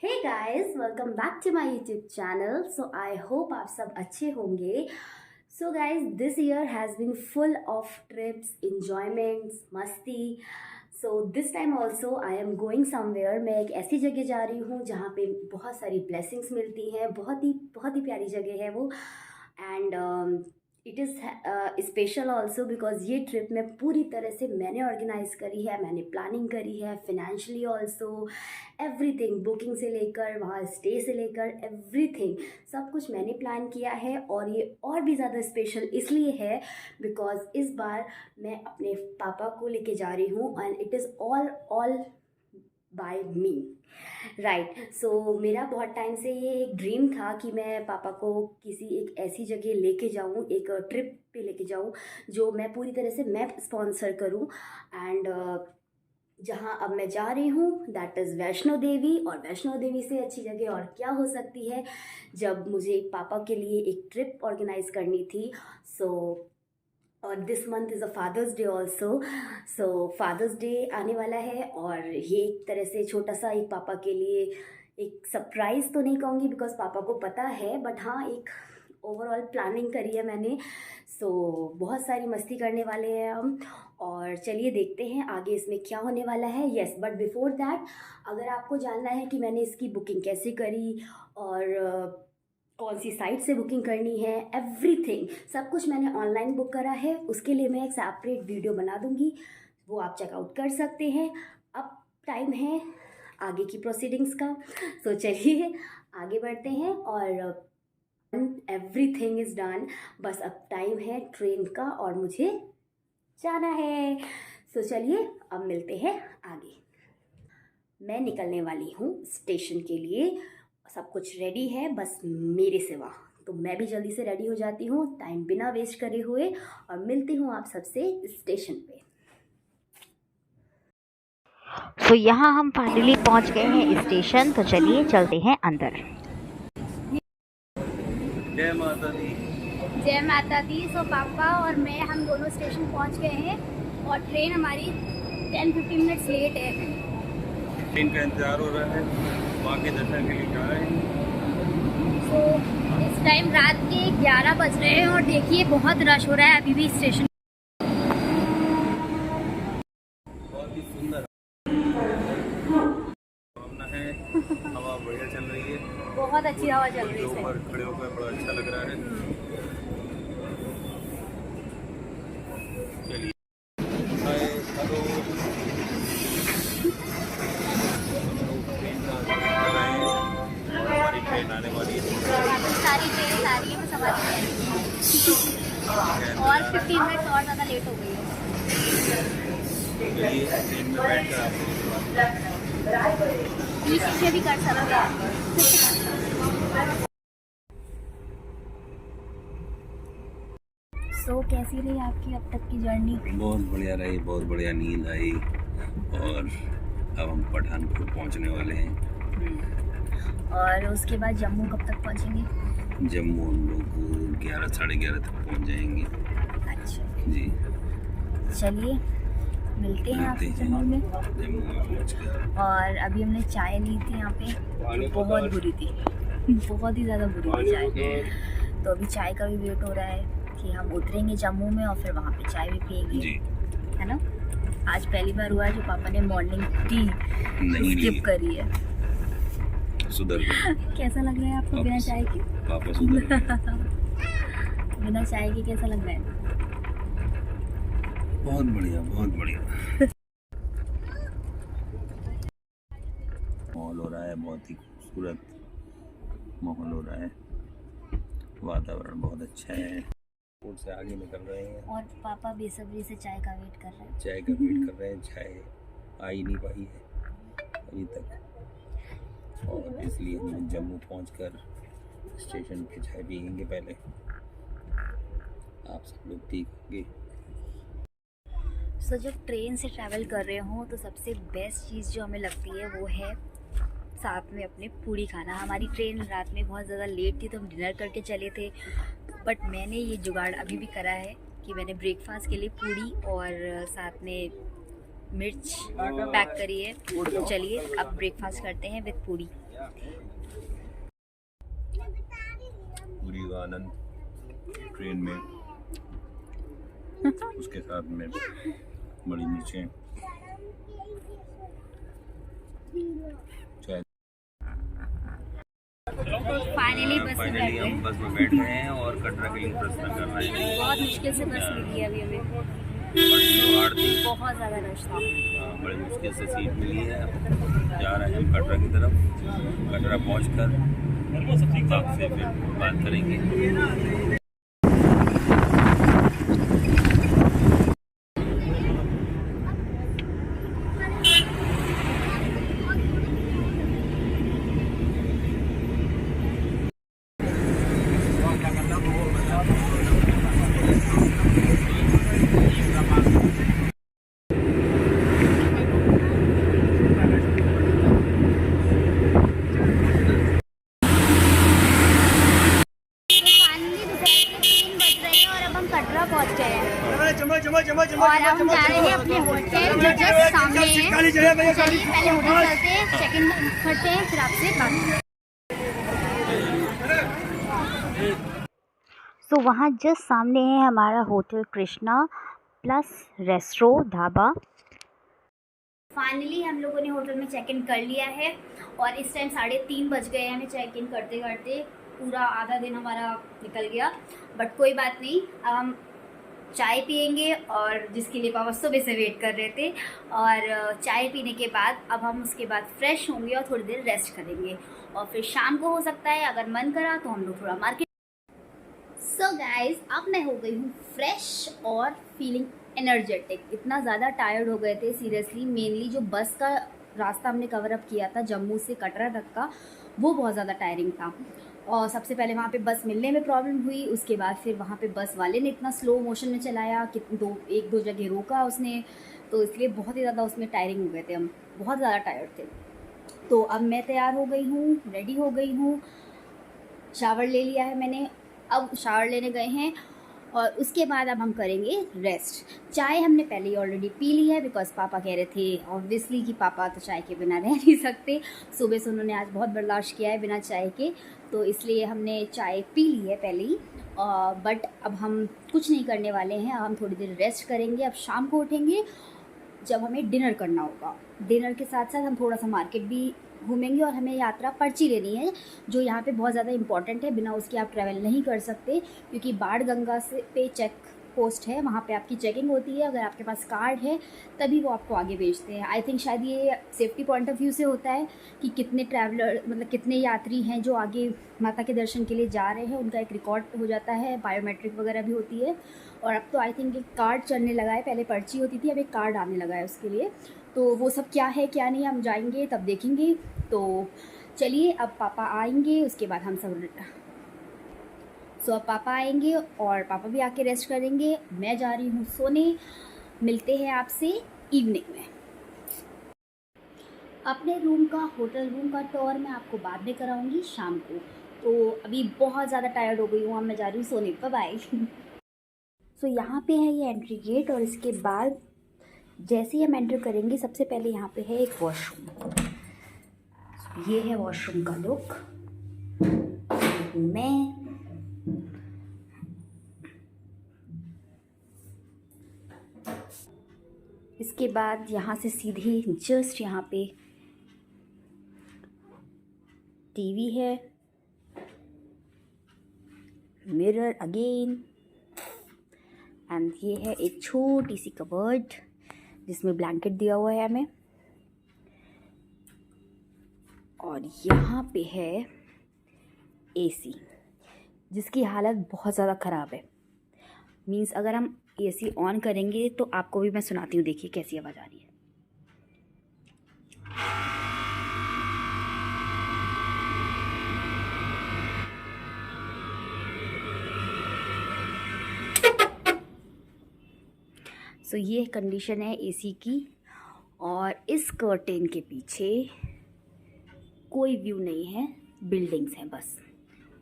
Hey guys, welcome back to my YouTube channel. So I hope आप सब अच्छे होंगे. So guys, this year has been full of trips, enjoyments, मस्ती. So this time also I am going somewhere. मैं एक ऐसी जगह जा रही हूँ जहाँ पे बहुत सारी blessings मिलती हैं. बहुत ही प्यारी जगह है वो. And it is special also because ये ट्रिप मैं पूरी तरह से मैंने ऑर्गेनाइज करी है, मैंने प्लानिंग करी है, फिनेंशियली ऑल्सो एवरीथिंग, बुकिंग से लेकर वहाँ स्टे से लेकर एवरीथिंग सब कुछ मैंने प्लान किया है. और ये और भी ज़्यादा स्पेशल इसलिए है बिकॉज इस बार मैं अपने पापा को लेके जा रही हूँ and it is all by me. Right. So मेरा बहुत टाइम से ये एक ड्रीम था कि मैं पापा को किसी एक ऐसी जगह लेके जाऊँ, एक ट्रिप पे लेके जाऊँ जो मैं पूरी तरह से मैं स्पॉन्सर करूँ. एंड जहाँ अब मैं जा रही हूँ दैट इज़ वैष्णो देवी. और वैष्णो देवी से अच्छी जगह और क्या हो सकती है जब मुझे पापा के लिए एक ट्रिप ऑर्गेनाइज करनी थी. सो और this month is a father's day also. So father's day आने वाला है और ये एक तरह से छोटा सा एक पापा के लिए एक सरप्राइज़ तो नहीं कहूँगी बिकॉज पापा को पता है, बट हाँ एक ओवरऑल प्लानिंग करी है मैंने. सो बहुत सारी मस्ती करने वाले हैं हम और चलिए देखते हैं आगे इसमें क्या होने वाला है. येस, बट बिफोर दैट अगर आपको जानना है कि मैंने इसकी बुकिंग कैसे करी और कौन सी साइट से बुकिंग करनी है, एवरीथिंग सब कुछ मैंने ऑनलाइन बुक करा है. उसके लिए मैं एक सेपरेट वीडियो बना दूंगी, वो आप चेकआउट कर सकते हैं. अब टाइम है आगे की प्रोसीडिंग्स का. तो चलिए आगे बढ़ते हैं और एवरीथिंग इज़ डन. बस अब टाइम है ट्रेन का और मुझे जाना है. तो चलिए अब मिलते हैं आगे. मैं निकलने वाली हूँ स्टेशन के लिए. सब कुछ रेडी है बस मेरे सिवा. तो मैं भी जल्दी से रेडी हो जाती हूँ टाइम बिना वेस्ट करे हुए और मिलती हूँ आप सबसे स्टेशन पे. तो यहाँ हम फाइनली पहुँच गए हैं स्टेशन. तो चलिए चलते हैं अंदर. जय माता दी. जय माता दी. सो पापा और मैं हम दोनों स्टेशन पहुँच गए हैं और ट्रेन हमारी 10-15 मिनट्स लेट है. ट्रेन का इंतजार हो रहा है, माँ के दर्शन के लिए जा रहे हैं. तो इस टाइम रात के 11 बज रहे हैं और देखिए बहुत रश हो रहा है अभी भी स्टेशन. बहुत ही सुंदर भावना है, हवा बढ़िया चल रही है, बहुत अच्छी हवा चल रही है. ऊपर खड़े होकर बड़ा अच्छा लग रहा है. चलिए हाय हेलो. ट्रेन का वेट कर रहे हैं और हमारी ट्रेन आने वाली है. सारी ट्रेन आ रही है, सब आ रही है और 15 मिनट और ज़्यादा लेट हो गई है. चलिए ट्रेन में बैठ कर आपको ये शीशे भी कर सकते हैं. सो कैसी रही आपकी अब तक की जर्नी? बहुत बढ़िया रही, बहुत बढ़िया नींद आई. और अब हम पठानकोट पहुंचने वाले हैं. और उसके बाद जम्मू कब तक पहुंचेंगे? जम्मू हम लोग 11 साढ़े 11 तक पहुंच जाएंगे. अच्छा जी चलिए मिलते हैं आपसे जम्मू में. जम्मू में पहुंच गए. और अभी हमने चाय ली थी यहाँ पे, जो बहुत बुरी थी, बहुत ही ज़्यादा बुरी थी चाय. तो अभी चाय का भी वेट हो रहा है कि हम उतरेंगे जम्मू में और फिर वहाँ पे चाय भी पिएंगे, जी है ना. आज पहली बार हुआ है जो पापा ने मॉर्निंग टी नहीं ली, स्किप करी है. सुधर गए. कैसा लग रहा है आपको बिना चाय के? पापा सुधर गए. बिना चाय के कैसा लग रहा है? बहुत बढ़िया, बहुत बढ़िया. माहौल हो रहा है, बहुत ही खूबसूरत माहौल हो रहा है. वातावरण बहुत अच्छा है. रोड से आगे निकल रहे हैं और पापा बेसब्री से चाय का वेट कर रहे हैं. चाय का वेट कर रहे हैं. चाय आ ही नहीं पाई है अभी तक और इसलिए हम जम्मू पहुंचकर स्टेशन पे चाय पियेंगे पहले. आप सब लोग ठीक होंगे. सो जब ट्रेन से ट्रैवल कर रहे हो तो सबसे बेस्ट चीज़ जो हमें लगती है वो है साथ में अपने पूड़ी खाना. हमारी ट्रेन रात में बहुत ज़्यादा लेट थी तो हम डिनर करके चले थे, बट मैंने ये जुगाड़ अभी भी करा है कि मैंने ब्रेकफास्ट के लिए पूड़ी और साथ में मिर्च पैक करी है. तो चलिए अब ब्रेकफास्ट करते हैं विद पूड़ी. पूरी का आनंद ट्रेन में, उसके साथ में बड़ी मिर्चें, चाय। फाइनली हम बस में बैठ गए हैं और कटरा के लिए प्रस्थान कर रहे हैं। बहुत मुश्किल से बस मिली है अभी हमें, बहुत ज़्यादा रश था। बड़ी मुश्किल से सीट मिली है। जा रहे हैं हम कटरा की तरफ। कटरा पहुंचकर आपसे फिर बात करेंगे। कटरा पहुंच गए हैं और अब हम जा रहे हैं अपने होटल जो जस्ट सामने है। चलिए पहले होटल चलते हैं, चेक इन करते हैं, फिर आपसे बात। सो वहाँ जस्ट सामने है हमारा hotel Krishna plus resto dhaba. Finally हम लोगों ने होटल में चेक इन कर लिया है और इस टाइम 3:30 बज गए हैं हमें चेक इन करते करते। पूरा आधा दिन हमारा निकल गया, बट कोई बात नहीं। अब हम चाय पियेंगे और जिसके लिए पापा सुबह से वेट कर रहे थे। और चाय पीने के बाद अब हम उसके बाद फ्रेश होंगे और थोड़ी देर रेस्ट करेंगे और फिर शाम को हो सकता है अगर मन करा तो हम लोग थोड़ा मार्केट। सो गाइज अब मैं हो गई हूँ फ्रेश और फीलिंग एनर्जेटिक। इतना ज़्यादा टायर्ड हो गए थे सीरियसली। मेनली जो बस का रास्ता हमने कवर अप किया था जम्मू से कटरा तक का, वो बहुत ज़्यादा टायरिंग था। और सबसे पहले वहाँ पे बस मिलने में प्रॉब्लम हुई, उसके बाद फिर वहाँ पे बस वाले ने इतना स्लो मोशन में चलाया कि एक दो जगह रोका उसने, तो इसलिए बहुत ही ज़्यादा उसमें टायरिंग हो गए थे, हम बहुत ज़्यादा टायर्ड थे। तो अब मैं तैयार हो गई हूँ, रेडी हो गई हूँ, शावर ले लिया है मैंने। अब शावर लेने गए हैं और उसके बाद अब हम करेंगे रेस्ट। चाय हमने पहले ही ऑलरेडी पी ली है बिकॉज पापा कह रहे थे ऑब्वियसली कि पापा तो चाय के बिना रह नहीं सकते। सुबह से उन्होंने आज बहुत बर्दाश्त किया है बिना चाय के, तो इसलिए हमने चाय पी ली है पहले ही। बट अब हम कुछ नहीं करने वाले हैं, हम थोड़ी देर रेस्ट करेंगे। अब शाम को उठेंगे जब हमें डिनर करना होगा। डिनर के साथ साथ हम थोड़ा सा मार्केट भी घूमेंगे और हमें यात्रा पर्ची लेनी है जो यहाँ पे बहुत ज़्यादा इंपॉर्टेंट है, बिना उसके आप ट्रैवल नहीं कर सकते क्योंकि बाढ़ गंगा से पे चेक पोस्ट है, वहाँ पे आपकी चेकिंग होती है। अगर आपके पास कार्ड है तभी वो आपको आगे भेजते हैं। आई थिंक शायद ये सेफ्टी पॉइंट ऑफ व्यू से होता है कि कितने ट्रैवलर मतलब कितने यात्री हैं जो आगे माता के दर्शन के लिए जा रहे हैं, उनका एक रिकॉर्ड हो जाता है, बायोमेट्रिक वगैरह भी होती है। और अब तो आई थिंक एक कार्ड चलने लगा है, पहले पर्ची होती थी, अब एक कार्ड आने लगा है उसके लिए। तो वो सब क्या है क्या नहीं हम जाएंगे तब देखेंगे। तो चलिए अब पापा आएंगे उसके बाद हम सब अब पापा आएंगे और पापा भी आके रेस्ट करेंगे। मैं जा रही हूँ सोने। मिलते हैं आपसे इवनिंग में। अपने रूम का होटल रूम का टूर मैं आपको बाद में कराऊंगी शाम को। तो अभी बहुत ज़्यादा टायर्ड हो गई हूँ, अब मैं जा रही हूँ सोने। बाय। सो यहाँ पे है ये एंट्री गेट और इसके बाद जैसे ही हम एंटर करेंगे सबसे पहले यहाँ पे है एक वॉशरूम। ये है वॉशरूम का लुक। मैं इसके बाद यहाँ से सीधे जस्ट यहाँ पे टीवी है, मिरर अगेन, एंड ये है एक छोटी सी कबर्ड जिसमें ब्लैंकेट दिया हुआ है हमें। और यहाँ पे है एसी जिसकी हालत बहुत ज़्यादा ख़राब है। मीन्स अगर हम एसी ऑन करेंगे तो आपको भी मैं सुनाती हूँ, देखिए कैसी आवाज़ आ रही है। सो ये कंडीशन है एसी की। और इस कर्टेन के पीछे कोई व्यू नहीं है, बिल्डिंग्स हैं बस।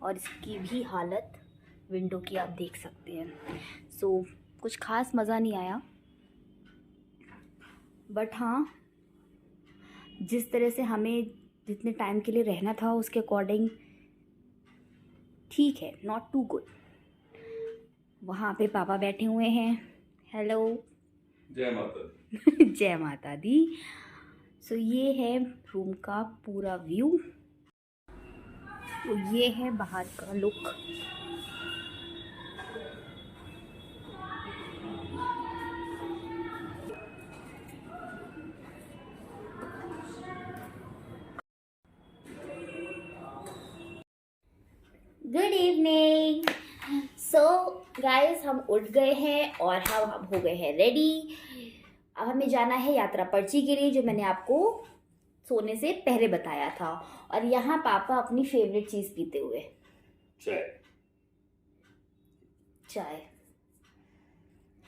और इसकी भी हालत विंडो की आप देख सकते हैं। सो कुछ ख़ास मज़ा नहीं आया, बट हाँ जिस तरह से हमें जितने टाइम के लिए रहना था उसके अकॉर्डिंग ठीक है, नॉट टू गुड। वहाँ पे पापा बैठे हुए हैं। हेलो, जय माता दी। जय माता दी। सो ये है रूम का पूरा व्यू। तो ये है बाहर का look. Good evening. So guys, हम उठ गए हैं और हम हो गए हैं रेडी। अब हमें जाना है यात्रा पर्ची के लिए, जो मैंने आपको सोने से पहले बताया था। और यहाँ पापा अपनी फेवरेट चीज़ पीते हुए, चाय। चाय।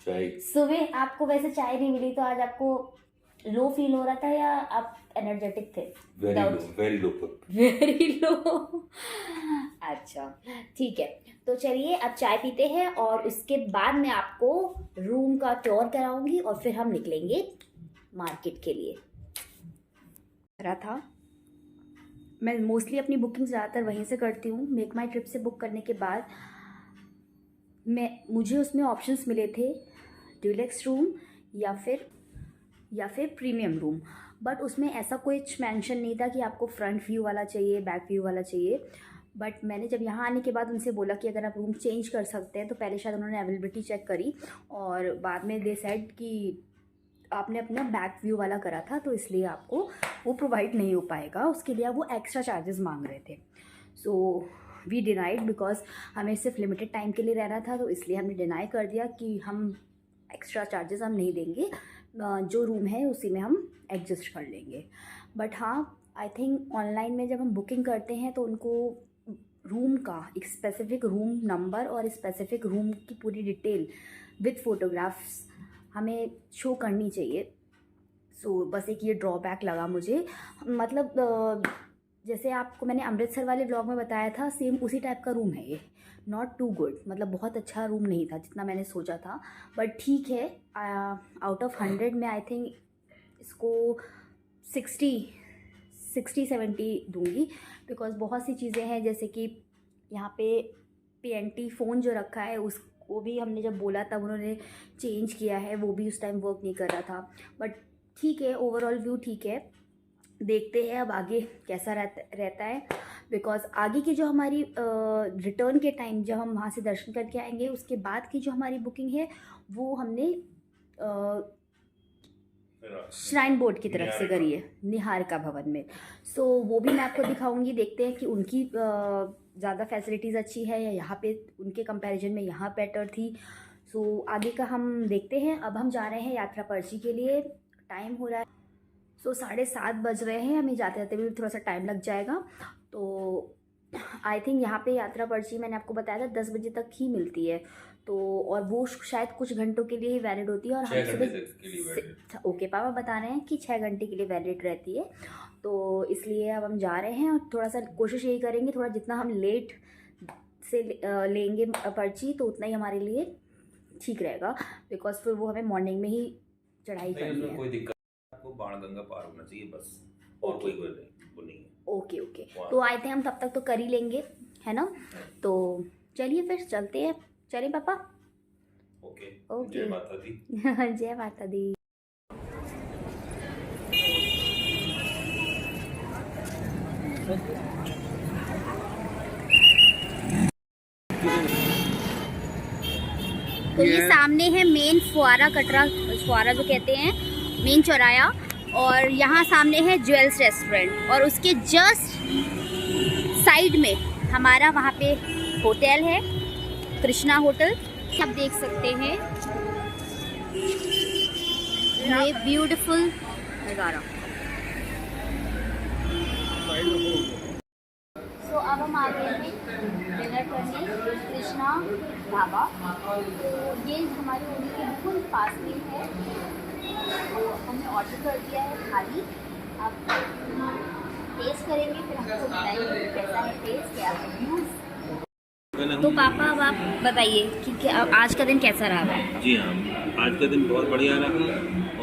चाय। सुबह आपको वैसे चाय नहीं मिली तो आज आपको लो फील हो रहा था या आप एनर्जेटिक थे? Very low. Very low. अच्छा, ठीक है। तो चलिए अब चाय पीते हैं और उसके बाद मैं आपको रूम का टूर कराऊंगी और फिर हम निकलेंगे मार्केट के लिए। रहा था, मैं मोस्टली अपनी बुकिंग ज़्यादातर वहीं से करती हूँ। मेक माई ट्रिप से बुक करने के बाद मुझे उसमें ऑप्शंस मिले थे डीलक्स रूम या फिर प्रीमियम रूम, बट उसमें ऐसा कुछ मेंशन नहीं था कि आपको फ्रंट व्यू वाला चाहिए, बैक व्यू वाला चाहिए। बट मैंने जब यहाँ आने के बाद उनसे बोला कि अगर आप रूम चेंज कर सकते हैं, तो पहले शायद उन्होंने अवेलेबिलिटी चेक करी और बाद में दे सेड कि आपने अपना बैक व्यू वाला करा था तो इसलिए आपको वो प्रोवाइड नहीं हो पाएगा, उसके लिए वो एक्स्ट्रा चार्जेस मांग रहे थे। सो वी डिनाइड, बिकॉज हमें सिर्फ लिमिटेड टाइम के लिए रहना था, तो इसलिए हमने डिनाई कर दिया कि हम एक्स्ट्रा चार्जेस हम नहीं देंगे, जो रूम है उसी में हम एडजस्ट कर लेंगे। बट हाँ, आई थिंक ऑनलाइन में जब हम बुकिंग करते हैं तो उनको रूम का एक स्पेसिफिक रूम नंबर और स्पेसिफिक रूम की पूरी डिटेल विथ फोटोग्राफ्स हमें शो करनी चाहिए। सो बस एक ये ड्रॉबैक लगा मुझे। मतलब जैसे आपको मैंने अमृतसर वाले ब्लॉग में बताया था, सेम उसी टाइप का रूम है ये। नॉट टू गुड, मतलब बहुत अच्छा रूम नहीं था जितना मैंने सोचा था, बट ठीक है। आउट ऑफ 100 में आई थिंक इसको 60-70 दूंगी, बिकॉज बहुत सी चीज़ें हैं, जैसे कि यहाँ पे PNT फ़ोन जो रखा है उसको भी हमने जब बोला तब उन्होंने चेंज किया है, वो भी उस टाइम वर्क नहीं कर रहा था। बट ठीक है, ओवरऑल व्यू ठीक है। देखते हैं अब आगे कैसा रहता है, बिकॉज आगे की जो हमारी रिटर्न के टाइम जब हम वहाँ से दर्शन करके आएंगे, उसके बाद की जो हमारी बुकिंग है वो हमने श्राइन बोर्ड की तरफ से करी है, निहारिका भवन में। सो वो भी मैं आपको दिखाऊंगी। देखते हैं कि उनकी ज़्यादा फैसिलिटीज़ अच्छी है या यहाँ पे उनके कंपैरिजन में यहाँ बेटर थी। सो आगे का हम देखते हैं। अब हम जा रहे हैं यात्रा पर्ची के लिए। टाइम हो रहा है 7:30 बज रहे हैं, हमें जाते जाते भी थोड़ा सा टाइम लग जाएगा। तो आई थिंक यहाँ पे यात्रा पर्ची मैंने आपको बताया था 10 बजे तक ही मिलती है, तो और वो शायद कुछ घंटों के लिए ही वैलिड होती है। और हम सुबह ओके पापा बता रहे हैं कि 6 घंटे के लिए वैलिड रहती है, तो इसलिए अब हम जा रहे हैं और थोड़ा सा कोशिश यही करेंगे, थोड़ा जितना हम लेट से लेंगे पर्ची तो उतना ही हमारे लिए ठीक रहेगा, बिकॉज फिर वो हमें मॉर्निंग में ही चढ़ाई करनी है। कोई दिक्कत, आपको बाणगंगा पार होना चाहिए बस, और कोई वो नहीं है। ओके तो आए थे हम तब तक तो कर ही लेंगे, है ना। तो चलिए फिर चलते हैं। चलिए पापा। ओके। जय माता दी। जय माता दी। तो ये सामने है मेन फुआरा, कटरा फुआरा जो कहते हैं, मेन चौराया, और यहाँ सामने है ज्वेल्स रेस्टोरेंट, और उसके जस्ट साइड में हमारा वहाँ पे होटल है, कृष्णा होटल। आप देख सकते हैं ये ब्यूटीफुल नज़ारा। सो अब हम आ गए हैं डिनर करने कृष्णा ढाबा। तो ये हमारे होटल के बिल्कुल पास में है, तो हमने ऑर्डर कर दिया है थाली। अब टेस्ट करेंगे, फिर हमको बताएंगे कैसा है टेस्ट, क्या रिव्यूज़। तो पापा अब आप बताइए कि आज का दिन कैसा रहा? जी हाँ, आज का दिन बहुत बढ़िया रहा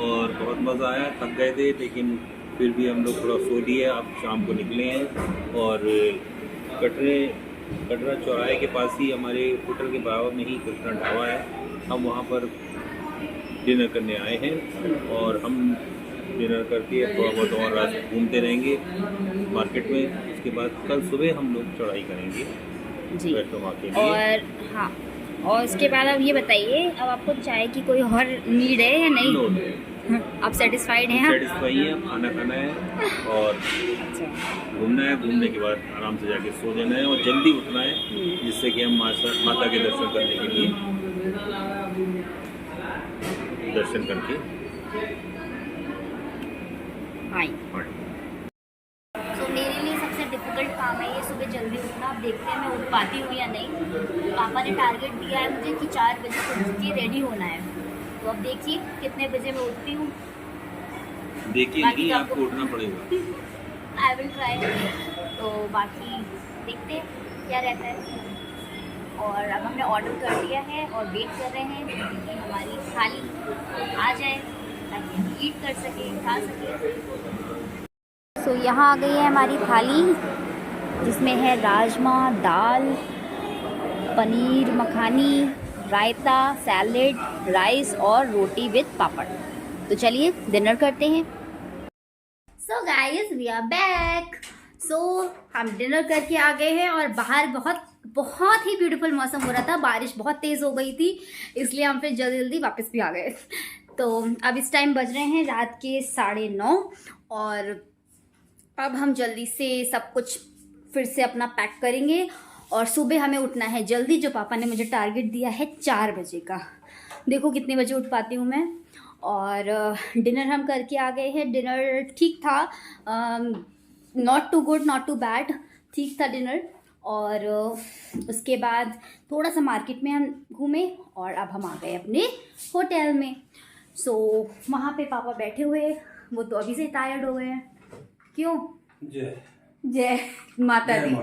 और बहुत मज़ा आया। थक गए थे लेकिन फिर भी हम लोग थोड़ा सो लिए, अब शाम को निकले हैं और कटरा चौराहे के पास ही हमारे होटल के बराबर में ही कृष्णा ढाबा है, हम वहाँ पर डिनर करने आए हैं और हम डिनर करके थोड़ा बहुत और रात घूमते रहेंगे मार्केट में। उसके बाद कल सुबह हम लोग चढ़ाई करेंगे जी। वैष्णो माँ के लिए। और हाँ, और उसके बाद अब ये बताइए, अब आपको चाय की कोई और नीड है या नहीं? नो, आप सेटिस्फाइड हैं? सेटिस्फाई है, खाना खाना है और घूमना है, घूमने के बाद आराम से जाके सो जाना है और जल्दी उठना है, जिससे कि हम माता के दर्शन करने के लिए दर्शन करके हाँ। तो मेरे लिए सबसे डिफिकल्ट काम है ये सुबह जल्दी उठना। अब देखते हैं मैं उठ पाती हूँ या नहीं। पापा ने टारगेट दिया है मुझे कि 4 बजे को उठ के रेडी होना है, तो अब देखिए कितने बजे मैं उठती हूँ। देखिए बाकी नहीं, तो आपको उठना पड़ेगा। I will try. तो बाकी देखते हैं क्या रहता है। और अब हमने ऑर्डर कर दिया है और वेट कर रहे हैं कि हमारी थाली आ जाए ताकि हम ईट कर सकें, खा सकें। सो यहाँ आ गई है हमारी थाली, जिसमें है राजमा, दाल, पनीर मखानी, रायता, सैलेड, राइस और रोटी विद पापड़। तो चलिए डिनर करते हैं। So guys we are back. So हम डिनर करके आ गए हैं और बाहर बहुत ही ब्यूटीफुल मौसम हो रहा था, बारिश बहुत तेज़ हो गई थी, इसलिए हम फिर जल्दी जल्दी वापस भी आ गए। तो अब इस टाइम बज रहे हैं रात के 9:30 और अब हम जल्दी से सब कुछ फिर से अपना पैक करेंगे और सुबह हमें उठना है जल्दी, जो पापा ने मुझे टारगेट दिया है 4 बजे का। देखो कितने बजे उठ पाती हूँ मैं। और डिनर हम करके आ गए हैं। डिनर ठीक था, not too good not too bad, ठीक था डिनर। और उसके बाद थोड़ा सा मार्केट में हम घूमे और अब हम आ गए अपने होटल में। सो वहाँ पे पापा बैठे हुए, वो तो अभी से टायर्ड हो गए हैं। क्यों? जय माता दी।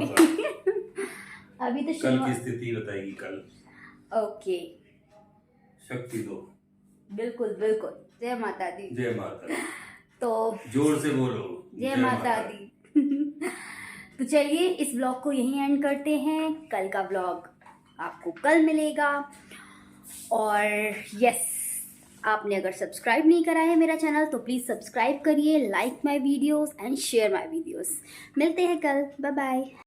अभी तो कल की स्थिति बताएगी कल। ओके, शक्ति दो। बिल्कुल बिल्कुल, जय माता दी। जय माता दी। तो जोर से बोलो, जय माता दी। तो चलिए इस ब्लॉग को यहीं एंड करते हैं। कल का ब्लॉग आपको कल मिलेगा। और यस, आपने अगर सब्सक्राइब नहीं करा है मेरा चैनल तो प्लीज़ सब्सक्राइब करिए, like my videos and share my videos. मिलते हैं कल, बाय बाय।